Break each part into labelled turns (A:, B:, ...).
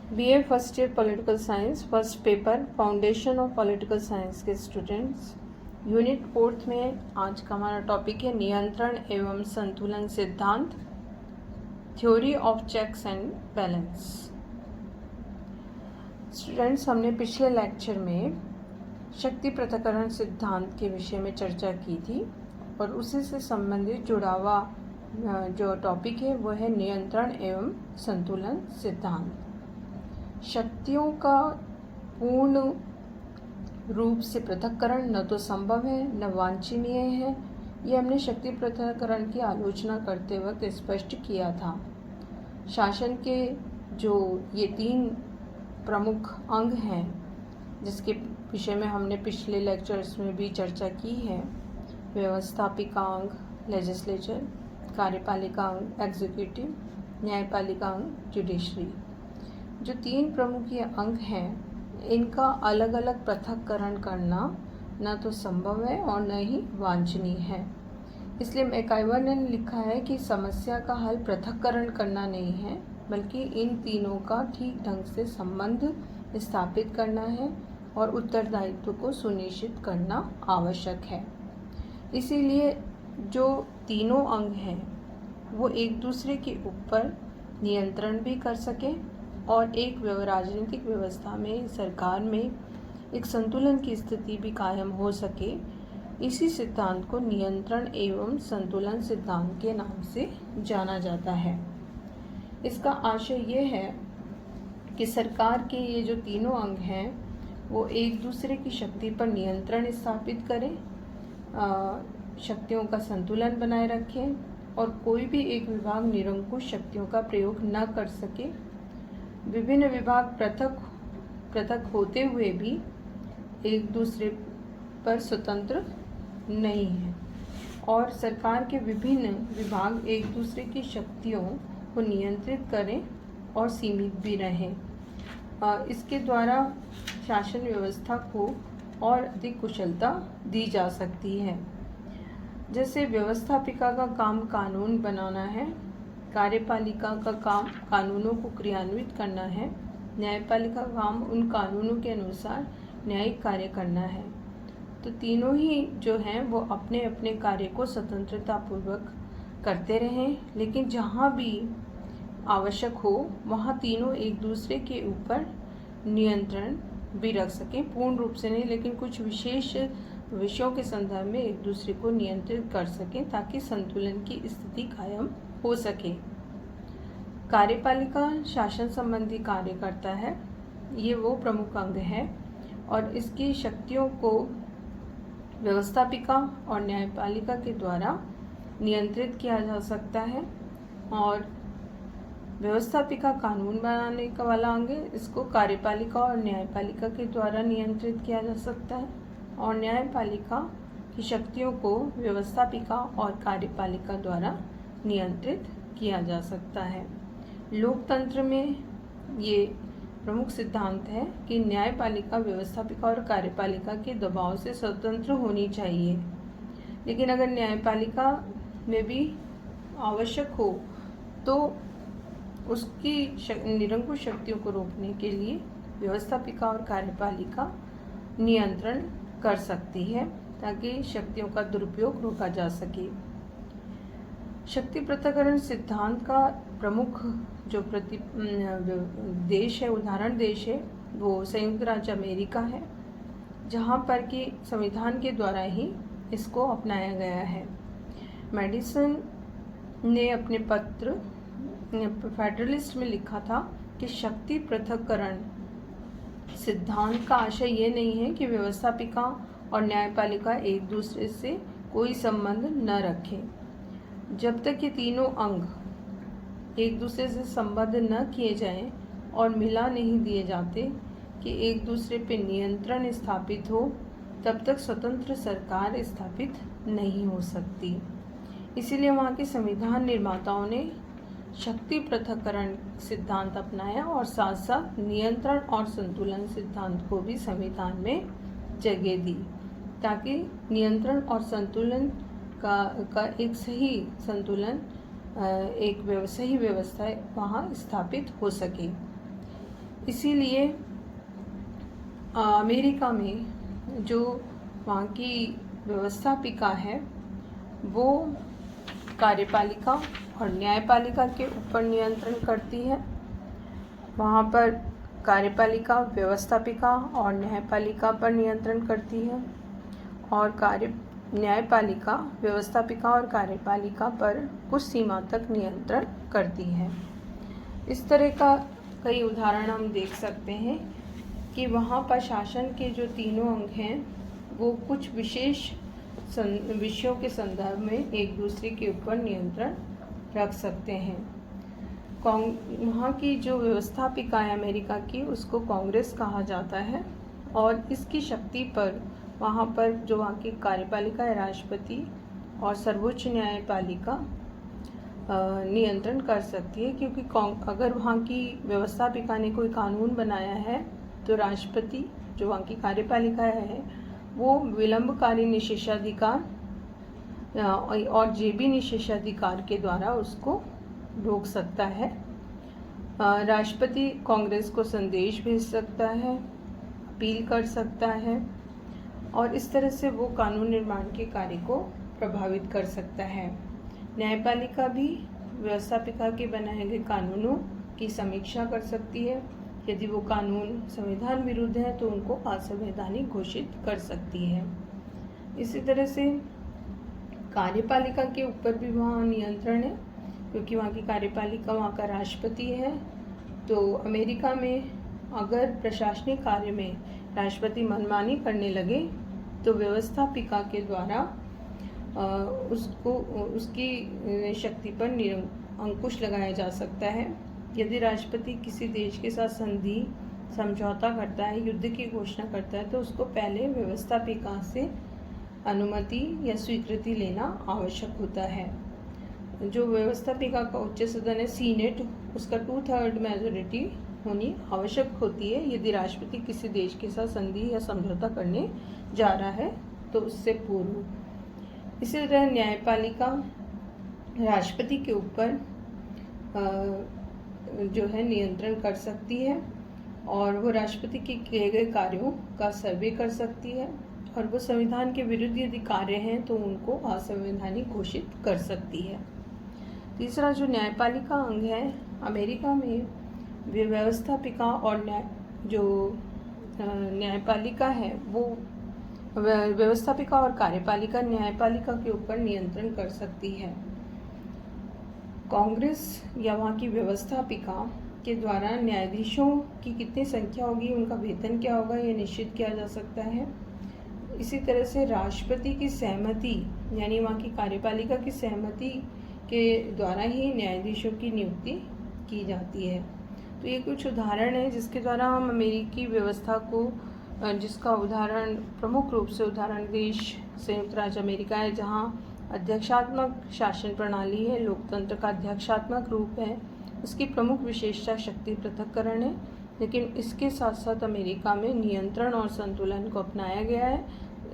A: BA first year political science first paper foundation of political science के students, unit 4 में आज का हमारा टॉपिक है नियंत्रण एवं संतुलन सिद्धांत, theory of checks and balance. Students, हमने पिछले लेक्चर में शक्ति पृथक्करण सिद्धांत के विषय में चर्चा की थी और उसी से संबंधित जुड़ा हुआ जो टॉपिक है वो है नियंत्रण एवं संतुलन सिद्धांत। शक्तियों का पूर्ण रूप से पृथक्करण न तो संभव है न वांछनीय है, ये हमने शक्ति पृथक्करण की आलोचना करते वक्त स्पष्ट किया था। शासन के जो ये 3 प्रमुख अंग हैं जिसके विषय में हमने पिछले लेक्चर्स में भी चर्चा की है, व्यवस्थापिका अंग लेजिस्लेचर, कार्यपालिका अंग एग्जीक्यूटिव, न्यायपालिका अंग जुडिशरी। जो 3 प्रमुख ये अंग हैं, इनका अलग अलग पृथक्करण करना न तो संभव है और न ही वांछनीय है। इसलिए मैकाइवर ने लिखा है कि समस्या का हल पृथक्करण करना नहीं है, बल्कि इन तीनों का ठीक ढंग से संबंध स्थापित करना है और उत्तरदायित्व को सुनिश्चित करना आवश्यक है। इसीलिए जो तीनों अंग हैं वो एक दूसरे के ऊपर नियंत्रण भी कर सकें और एक राजनीतिक व्यवस्था में, सरकार में एक संतुलन की स्थिति भी कायम हो सके, इसी सिद्धांत को नियंत्रण एवं संतुलन सिद्धांत के नाम से जाना जाता है। इसका आशय ये है कि सरकार के ये जो तीनों अंग हैं वो एक दूसरे की शक्ति पर नियंत्रण स्थापित करें, शक्तियों का संतुलन बनाए रखें और कोई भी एक विभाग निरंकुश शक्तियों का प्रयोग न कर सके। विभिन्न विभाग पृथक होते हुए भी एक दूसरे पर स्वतंत्र नहीं हैं और सरकार के विभिन्न विभाग एक दूसरे की शक्तियों को नियंत्रित करें और सीमित भी रहें। इसके द्वारा शासन व्यवस्था को और अधिक कुशलता दी जा सकती है। जैसे व्यवस्थापिका का काम कानून बनाना है, कार्यपालिका का काम कानूनों को क्रियान्वित करना है, न्यायपालिका का काम उन कानूनों के अनुसार न्यायिक कार्य करना है। तो तीनों ही जो हैं वो अपने अपने कार्य को स्वतंत्रतापूर्वक करते रहें, लेकिन जहाँ भी आवश्यक हो वहाँ तीनों एक दूसरे के ऊपर नियंत्रण भी रख सकें, पूर्ण रूप से नहीं लेकिन कुछ विशेष विषयों के संदर्भ में एक दूसरे को नियंत्रित कर सकें ताकि संतुलन की स्थिति कायम हो सके। कार्यपालिका शासन संबंधी कार्य करता है, ये वो प्रमुख अंग है और इसकी शक्तियों को व्यवस्थापिका और न्यायपालिका के द्वारा नियंत्रित किया जा सकता है। और व्यवस्थापिका कानून बनाने का वाला अंग है, इसको कार्यपालिका और न्यायपालिका के द्वारा नियंत्रित किया जा सकता है और न्यायपालिका की शक्तियों को व्यवस्थापिका और कार्यपालिका द्वारा नियंत्रित किया जा सकता है। लोकतंत्र में ये प्रमुख सिद्धांत है कि न्यायपालिका व्यवस्थापिका और कार्यपालिका के दबाव से स्वतंत्र होनी चाहिए, लेकिन अगर न्यायपालिका में भी आवश्यक हो तो उसकी निरंकुश शक्तियों को रोकने के लिए व्यवस्थापिका और कार्यपालिका नियंत्रण कर सकती है ताकि शक्तियों का दुरुपयोग रोका जा सके। शक्ति पृथक्करण सिद्धांत का प्रमुख जो देश है, उदाहरण देश है, वो संयुक्त राज्य अमेरिका है, जहाँ पर कि संविधान के द्वारा ही इसको अपनाया गया है। मेडिसन ने अपने पत्र फेडरलिस्ट में लिखा था कि शक्ति पृथक्करण सिद्धांत का आशय ये नहीं है कि व्यवस्थापिका और न्यायपालिका एक दूसरे से कोई संबंध न रखें। जब तक ये तीनों अंग एक दूसरे से संबद्ध न किए जाएं और मिला नहीं दिए जाते कि एक दूसरे पे नियंत्रण स्थापित हो, तब तक स्वतंत्र सरकार स्थापित नहीं हो सकती। इसीलिए वहाँ के संविधान निर्माताओं ने शक्ति पृथक्करण सिद्धांत अपनाया और साथ साथ नियंत्रण और संतुलन सिद्धांत को भी संविधान में जगह दी ताकि नियंत्रण और संतुलन का एक सही संतुलन एक सही व्यवस्था वहाँ स्थापित हो सके। इसीलिए अमेरिका में जो वहाँ की व्यवस्थापिका है वो कार्यपालिका और न्यायपालिका के ऊपर नियंत्रण करती है। वहाँ पर कार्यपालिका व्यवस्थापिका और न्यायपालिका पर नियंत्रण करती है और न्यायपालिका व्यवस्थापिका और कार्यपालिका पर कुछ सीमा तक नियंत्रण करती है। इस तरह का कई उदाहरण हम देख सकते हैं कि वहाँ पर शासन के जो तीनों अंग हैं वो कुछ विशेष विषयों के संदर्भ में एक दूसरे के ऊपर नियंत्रण रख सकते हैं। वहाँ की जो व्यवस्थापिका है अमेरिका की, उसको कांग्रेस कहा जाता है और इसकी शक्ति पर वहाँ पर जो वहाँ की कार्यपालिका है राष्ट्रपति और सर्वोच्च न्यायपालिका नियंत्रण कर सकती है, क्योंकि अगर वहाँ की व्यवस्थापिका ने कोई कानून बनाया है तो राष्ट्रपति जो वहाँ की कार्यपालिका है वो विलंबकारी निषेधाधिकार और जेबी निषेधाधिकार के द्वारा उसको रोक सकता है। राष्ट्रपति कांग्रेस को संदेश भेज सकता है, अपील कर सकता है और इस तरह से वो कानून निर्माण के कार्य को प्रभावित कर सकता है। न्यायपालिका भी व्यवस्थापिका के बनाए गए कानूनों की समीक्षा कर सकती है। यदि वो कानून संविधान विरुद्ध है तो उनको असंवैधानिक घोषित कर सकती है। इसी तरह से कार्यपालिका के ऊपर भी वहाँ नियंत्रण है, क्योंकि वहाँ की कार्यपालिका वहाँ का राष्ट्रपति है। तो अमेरिका में अगर प्रशासनिक कार्य में राष्ट्रपति मनमानी करने लगे तो व्यवस्थापिका के द्वारा उसकी शक्ति पर अंकुश लगाया जा सकता है। यदि राष्ट्रपति किसी देश के साथ संधि समझौता करता है, युद्ध की घोषणा करता है, तो उसको पहले व्यवस्थापिका से अनुमति या स्वीकृति लेना आवश्यक होता है। जो व्यवस्थापिका का उच्च सदन है सीनेट, उसका 2/3 मेजॉरिटी होनी आवश्यक होती है यदि राष्ट्रपति किसी देश के साथ संधि या समझौता करने जा रहा है तो उससे पूर्व। इसी तरह न्यायपालिका राष्ट्रपति के ऊपर जो है नियंत्रण कर सकती है और वो राष्ट्रपति के किए गए कार्यों का सर्वे कर सकती है और वो संविधान के विरुद्ध यदि कार्य हैं तो उनको असंवैधानिक घोषित कर सकती है। तीसरा जो न्यायपालिका अंग है अमेरिका में, व्यवस्थापिका और न्यायपालिका है वो व्यवस्थापिका और कार्यपालिका न्यायपालिका के ऊपर नियंत्रण कर सकती है। कांग्रेस या वहाँ की व्यवस्थापिका के द्वारा न्यायाधीशों की कितनी संख्या होगी, उनका वेतन क्या होगा, ये निश्चित किया जा सकता है। इसी तरह से राष्ट्रपति की सहमति यानी वहाँ की कार्यपालिका की सहमति के द्वारा ही न्यायाधीशों की नियुक्ति की जाती है। तो ये कुछ उदाहरण है जिसके द्वारा हम अमेरिकी व्यवस्था को, जिसका उदाहरण प्रमुख रूप से उदाहरण देश संयुक्त राज्य अमेरिका है, जहाँ अध्यक्षात्मक शासन प्रणाली है, लोकतंत्र का अध्यक्षात्मक रूप है। उसकी प्रमुख विशेषता शक्ति पृथक्करण है, लेकिन इसके साथ साथ अमेरिका में नियंत्रण और संतुलन को अपनाया गया है।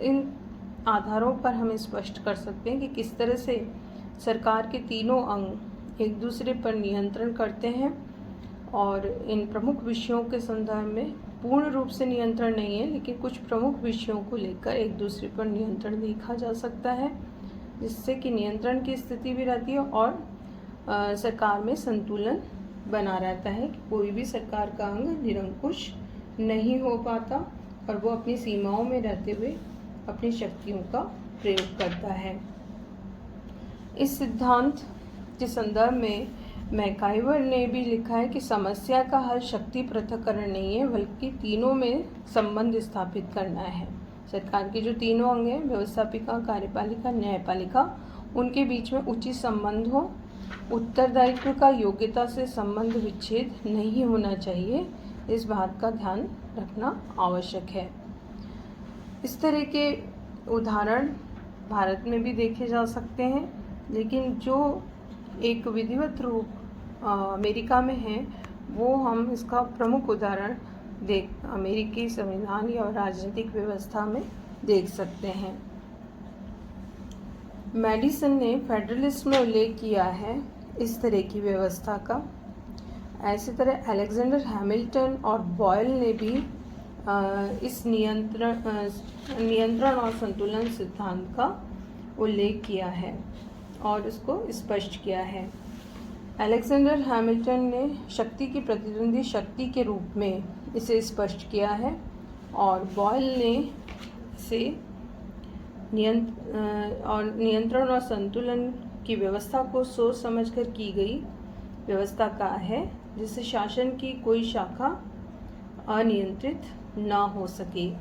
A: इन आधारों पर हम स्पष्ट कर सकते हैं कि किस तरह से सरकार के तीनों अंग एक दूसरे पर नियंत्रण करते हैं और इन प्रमुख विषयों के संदर्भ में पूर्ण रूप से नियंत्रण नहीं है, लेकिन कुछ प्रमुख विषयों को लेकर एक दूसरे पर नियंत्रण देखा जा सकता है, जिससे कि नियंत्रण की स्थिति भी रहती है और सरकार में संतुलन बना रहता है कि कोई भी सरकार का अंग निरंकुश नहीं हो पाता और वो अपनी सीमाओं में रहते हुए अपनी शक्तियों का प्रयोग करता है। इस सिद्धांत के संदर्भ में मैकाइवर ने भी लिखा है कि समस्या का हल शक्ति पृथक्करण नहीं है, बल्कि तीनों में संबंध स्थापित करना है। सरकार के जो तीनों अंग हैं, व्यवस्थापिका, कार्यपालिका, न्यायपालिका, उनके बीच में उचित संबंध हो, उत्तरदायित्व का योग्यता से संबंध विच्छेद नहीं होना चाहिए, इस बात का ध्यान रखना आवश्यक है। इस तरह के उदाहरण भारत में भी देखे जा सकते हैं, लेकिन जो एक विधिवत रूप अमेरिका में है वो हम इसका प्रमुख उदाहरण अमेरिकी संविधान या राजनीतिक व्यवस्था में देख सकते हैं। मेडिसन ने फेडरलिस्ट में उल्लेख किया है इस तरह की व्यवस्था का। ऐसी तरह अलेक्जेंडर हैमिल्टन और बॉयल ने भी इस नियंत्रण और संतुलन सिद्धांत का उल्लेख किया है और इसको स्पष्ट किया है। अलेक्जेंडर हैमिल्टन ने शक्ति की प्रतिद्वंदी शक्ति के रूप में इसे स्पष्ट किया है और बॉयल ने इसे नियंत्रण और संतुलन की व्यवस्था को सोच समझकर की गई व्यवस्था कहा है, जिससे शासन की कोई शाखा अनियंत्रित न हो सके।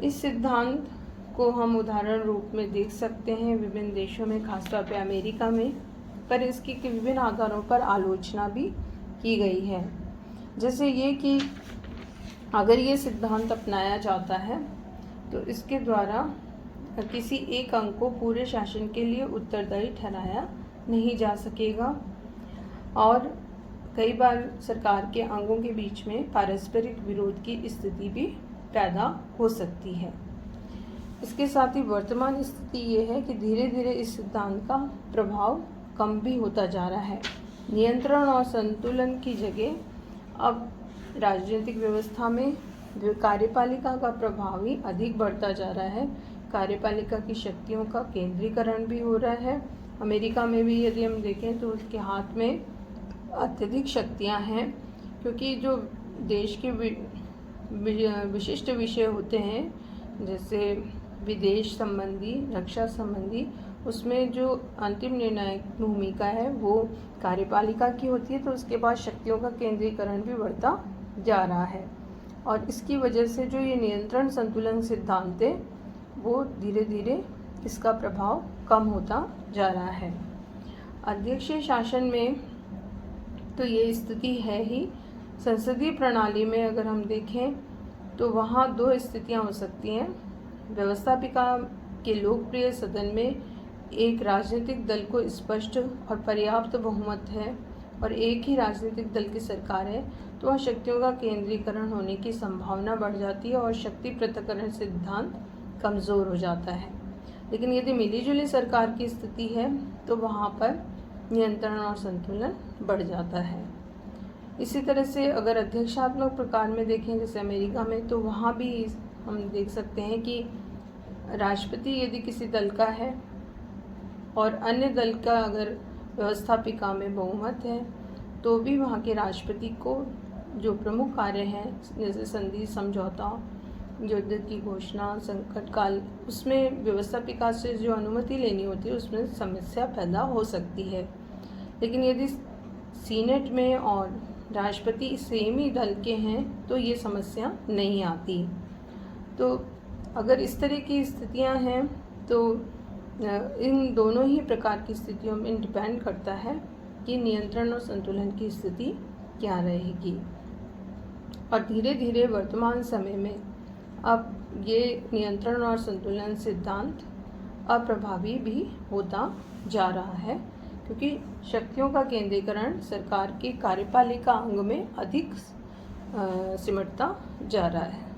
A: इस सिद्धांत को हम उदाहरण रूप में देख सकते हैं विभिन्न देशों में, खासतौर पर अमेरिका में, पर इसकी विभिन्न आधारों पर आलोचना भी की गई है। जैसे ये कि अगर ये सिद्धांत अपनाया जाता है तो इसके द्वारा किसी एक अंग को पूरे शासन के लिए उत्तरदायी ठहराया नहीं जा सकेगा और कई बार सरकार के अंगों के बीच में पारस्परिक विरोध की स्थिति भी पैदा हो सकती है। इसके साथ ही वर्तमान स्थिति ये है कि धीरे धीरे इस सिद्धांत का प्रभाव कम भी होता जा रहा है। नियंत्रण और संतुलन की जगह अब राजनीतिक व्यवस्था में कार्यपालिका का प्रभाव ही अधिक बढ़ता जा रहा है। कार्यपालिका की शक्तियों का केंद्रीकरण भी हो रहा है। अमेरिका में भी यदि हम देखें तो उसके हाथ में अत्यधिक शक्तियां हैं, क्योंकि जो देश के विशिष्ट विषय होते हैं जैसे विदेश संबंधी, रक्षा संबंधी, उसमें जो अंतिम निर्णायक भूमिका है वो कार्यपालिका की होती है, तो उसके बाद शक्तियों का केंद्रीकरण भी बढ़ता जा रहा है और इसकी वजह से जो ये नियंत्रण संतुलन सिद्धांत है वो धीरे धीरे इसका प्रभाव कम होता जा रहा है। अध्यक्षीय शासन में तो ये स्थिति है ही। संसदीय प्रणाली में अगर हम देखें तो वहाँ दो स्थितियाँ हो सकती हैं। व्यवस्थापिका के लोकप्रिय सदन में एक राजनीतिक दल को स्पष्ट और पर्याप्त बहुमत है और एक ही राजनीतिक दल की सरकार है, तो वह शक्तियों का केंद्रीकरण होने की संभावना बढ़ जाती है और शक्ति पृथक्करण सिद्धांत कमज़ोर हो जाता है। लेकिन यदि मिलीजुली सरकार की स्थिति है तो वहाँ पर नियंत्रण और संतुलन बढ़ जाता है। इसी तरह से अगर अध्यक्षात्मक प्रकार में देखें जैसे अमेरिका में, तो वहाँ भी हम देख सकते हैं कि राष्ट्रपति यदि किसी दल का है और अन्य दल का अगर व्यवस्थापिका में बहुमत है तो भी वहाँ के राष्ट्रपति को जो प्रमुख कार्य हैं जैसे संधि, समझौता, युद्ध की घोषणा, संकट काल, उसमें व्यवस्थापिका से जो अनुमति लेनी होती है उसमें समस्या पैदा हो सकती है। लेकिन यदि सीनेट में और राष्ट्रपति सेम ही दल के हैं तो ये समस्या नहीं आती। तो अगर इस तरह की स्थितियां हैं तो इन दोनों ही प्रकार की स्थितियों में डिपेंड करता है कि नियंत्रण और संतुलन की स्थिति क्या रहेगी। और धीरे धीरे वर्तमान समय में अब ये नियंत्रण और संतुलन सिद्धांत अप्रभावी भी होता जा रहा है, क्योंकि शक्तियों का केंद्रीकरण सरकार के कार्यपालिका अंग में अधिक सिमटता जा रहा है।